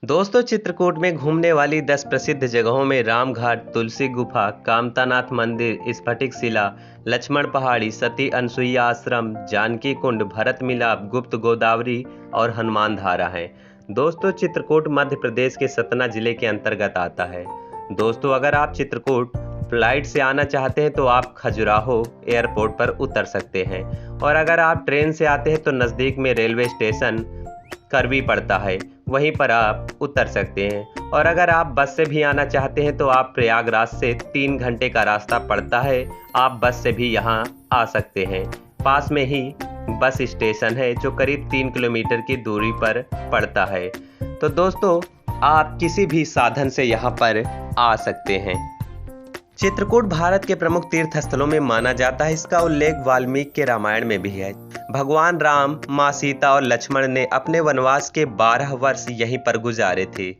दोस्तों, चित्रकूट में घूमने वाली 10 प्रसिद्ध जगहों में रामघाट, तुलसी गुफा, कामतानाथ मंदिर, स्फटिक शिला, लक्ष्मण पहाड़ी, सती अनसुईया आश्रम, जानकी कुंड, भरत मिलाप, गुप्त गोदावरी और हनुमान धारा हैं। दोस्तों, चित्रकूट मध्य प्रदेश के सतना जिले के अंतर्गत आता है। दोस्तों, अगर आप चित्रकूट फ्लाइट से आना चाहते हैं तो आप खजुराहो एयरपोर्ट पर उतर सकते हैं, और अगर आप ट्रेन से आते हैं तो नज़दीक में रेलवे स्टेशन करवी पड़ता है, वहीं पर आप उतर सकते हैं। और अगर आप बस से भी आना चाहते हैं तो आप प्रयागराज से 3 घंटे का रास्ता पड़ता है, आप बस से भी यहाँ आ सकते हैं। पास में ही बस स्टेशन है जो करीब 3 किलोमीटर की दूरी पर पड़ता है। तो दोस्तों, आप किसी भी साधन से यहाँ पर आ सकते हैं। चित्रकूट भारत के प्रमुख तीर्थ स्थलों में माना जाता है। इसका उल्लेख वाल्मीकि के रामायण में भी है। भगवान राम, माँ सीता और लक्ष्मण ने अपने वनवास के 12 वर्ष यहीं पर गुजारे थे।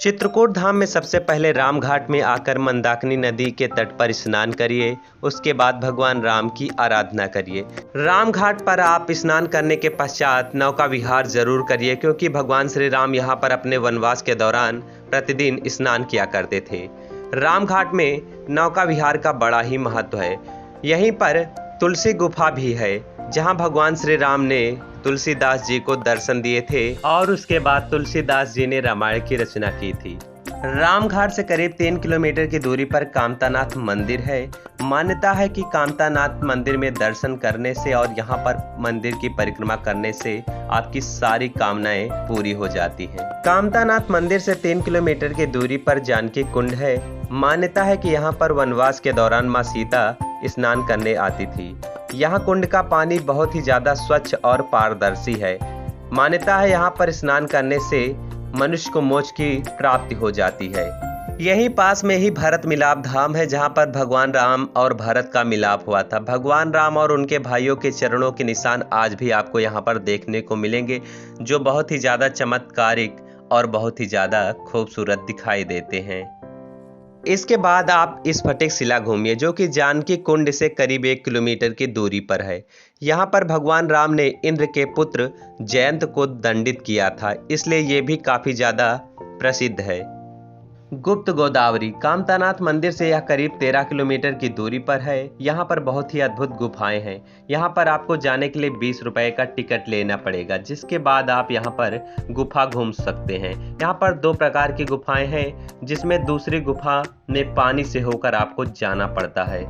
चित्रकूट धाम में सबसे पहले रामघाट में आकर मंदाकिनी नदी के तट पर स्नान करिए, उसके बाद भगवान राम की आराधना करिए। रामघाट पर आप स्नान करने के पश्चात नौका विहार जरूर करिए, क्योंकि भगवान श्री राम यहाँ पर अपने वनवास के दौरान प्रतिदिन स्नान किया करते थे। रामघाट में नौका विहार का बड़ा ही महत्व है। यहीं पर तुलसी गुफा भी है, जहां भगवान श्री राम ने तुलसीदास जी को दर्शन दिए थे और उसके बाद तुलसीदास जी ने रामायण की रचना की थी। रामघाट से करीब 3 किलोमीटर की दूरी पर कामतानाथ मंदिर है। मान्यता है कि कामतानाथ मंदिर में दर्शन करने से और यहाँ पर मंदिर की परिक्रमा करने से आपकी सारी कामनाएं पूरी हो जाती हैं। कामतानाथ मंदिर से 3 किलोमीटर की दूरी पर जानकी कुंड है। मान्यता है कि यहाँ पर वनवास के दौरान माँ सीता स्नान करने आती थी। यहाँ कुंड का पानी बहुत ही ज्यादा स्वच्छ और पारदर्शी है। मान्यता है यहाँ पर स्नान करने से मनुष्य को मोक्ष की प्राप्ति हो जाती है। यहीं पास में ही भरत मिलाप धाम है, जहाँ पर भगवान राम और भरत का मिलाप हुआ था। भगवान राम और उनके भाइयों के चरणों के निशान आज भी आपको यहाँ पर देखने को मिलेंगे, जो बहुत ही ज्यादा चमत्कारिक और बहुत ही ज्यादा खूबसूरत दिखाई देते हैं। इसके बाद आप स्फटिक शिला घूमिए, जो कि जानकी कुंड से करीब 1 किलोमीटर की दूरी पर है। यहाँ पर भगवान राम ने इंद्र के पुत्र जयंत को दंडित किया था, इसलिए ये भी काफी ज्यादा प्रसिद्ध है। गुप्त गोदावरी कामतानाथ मंदिर से यह करीब 13 किलोमीटर की दूरी पर है। यहाँ पर बहुत ही अद्भुत गुफाएं हैं। यहाँ पर आपको जाने के लिए 20 रुपए का टिकट लेना पड़ेगा, जिसके बाद आप यहाँ पर गुफा घूम सकते हैं। यहाँ पर 2 प्रकार की गुफाएं हैं, जिसमें दूसरी गुफा में पानी से होकर आपको जाना पड़ता है।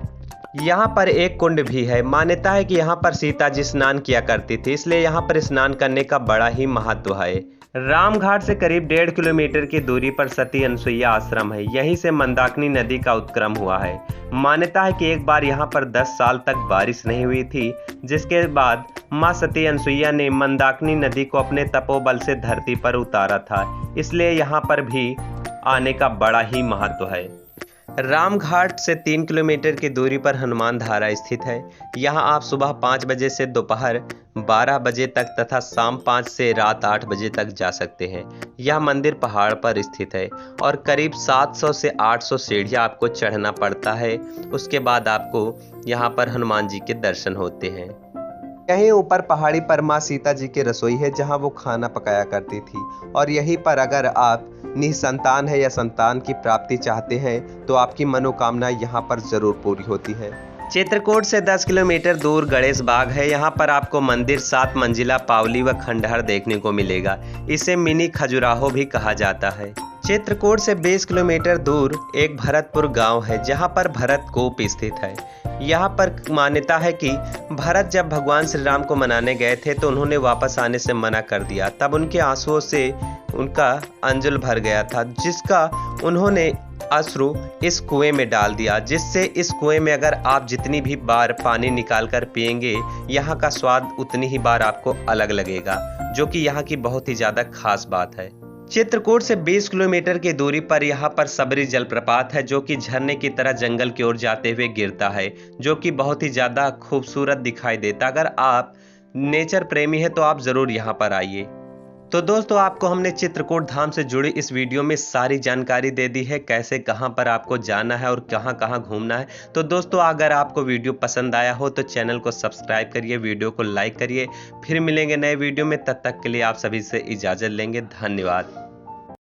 यहाँ पर एक कुंड भी है। मान्यता है कि यहाँ पर सीता जी स्नान किया करती थी, इसलिए यहाँ पर स्नान करने का बड़ा ही महत्व है। रामघाट से करीब 1.5 किलोमीटर की दूरी पर सती अनसुईया आश्रम है। यहीं से मंदाकिनी नदी का उत्क्रम हुआ है। मान्यता है कि एक बार यहाँ पर 10 साल तक बारिश नहीं हुई थी, जिसके बाद माँ सती अनसुईया ने मंदाकिनी नदी को अपने तपोबल से धरती पर उतारा था, इसलिए यहाँ पर भी आने का बड़ा ही महत्व है। रामघाट से 3 किलोमीटर की दूरी पर हनुमान धारा स्थित है। यहाँ आप सुबह 5 बजे से दोपहर 12 बजे तक तथा शाम 5 से रात 8 बजे तक जा सकते हैं। यह मंदिर पहाड़ पर स्थित है और करीब 700 से 800 सीढ़ियाँ आपको चढ़ना पड़ता है। उसके बाद आपको यहाँ पर हनुमान जी के दर्शन होते हैं। यहीं ऊपर पहाड़ी पर माँ सीता जी की रसोई है, जहाँ वो खाना पकाया करती थी। और यहीं पर अगर आप निसंतान है या संतान की प्राप्ति चाहते हैं तो आपकी मनोकामना यहाँ पर जरूर पूरी होती है। चित्रकूट से 10 किलोमीटर दूर गणेश बाग है। यहाँ पर आपको मंदिर 7 मंजिला, पावली व खंडहर देखने को मिलेगा। इसे मिनी खजुराहो भी कहा जाता है। चित्रकूट से 20 किलोमीटर दूर एक भरतपुर गांव है, जहां पर भरतकूप स्थित है। यहाँ पर मान्यता है कि भरत जब भगवान श्री राम को मनाने गए थे तो उन्होंने वापस आने से मना कर दिया। तब उनके आंसुओं से उनका अंजल भर गया था, जिसका उन्होंने अश्रु इस कुएं में डाल दिया, जिससे इस कुएं में अगर आप जितनी भी बार पानी निकाल कर पिएंगे, यहाँ का स्वाद उतनी ही बार आपको अलग लगेगा, जो कि यहाँ की बहुत ही ज्यादा खास बात है। चित्रकूट से 20 किलोमीटर की दूरी पर यहाँ पर सबरी जलप्रपात है, जो कि झरने की तरह जंगल की ओर जाते हुए गिरता है, जो कि बहुत ही ज्यादा खूबसूरत दिखाई देता। अगर आप नेचर प्रेमी है तो आप जरूर यहाँ पर आइए। तो दोस्तों, आपको हमने चित्रकूट धाम से जुड़ी इस वीडियो में सारी जानकारी दे दी है, कैसे कहां पर आपको जाना है और कहां कहां घूमना है। तो दोस्तों, अगर आपको वीडियो पसंद आया हो तो चैनल को सब्सक्राइब करिए, वीडियो को लाइक करिए। फिर मिलेंगे नए वीडियो में, तब तक के लिए आप सभी से इजाज़त लेंगे। धन्यवाद।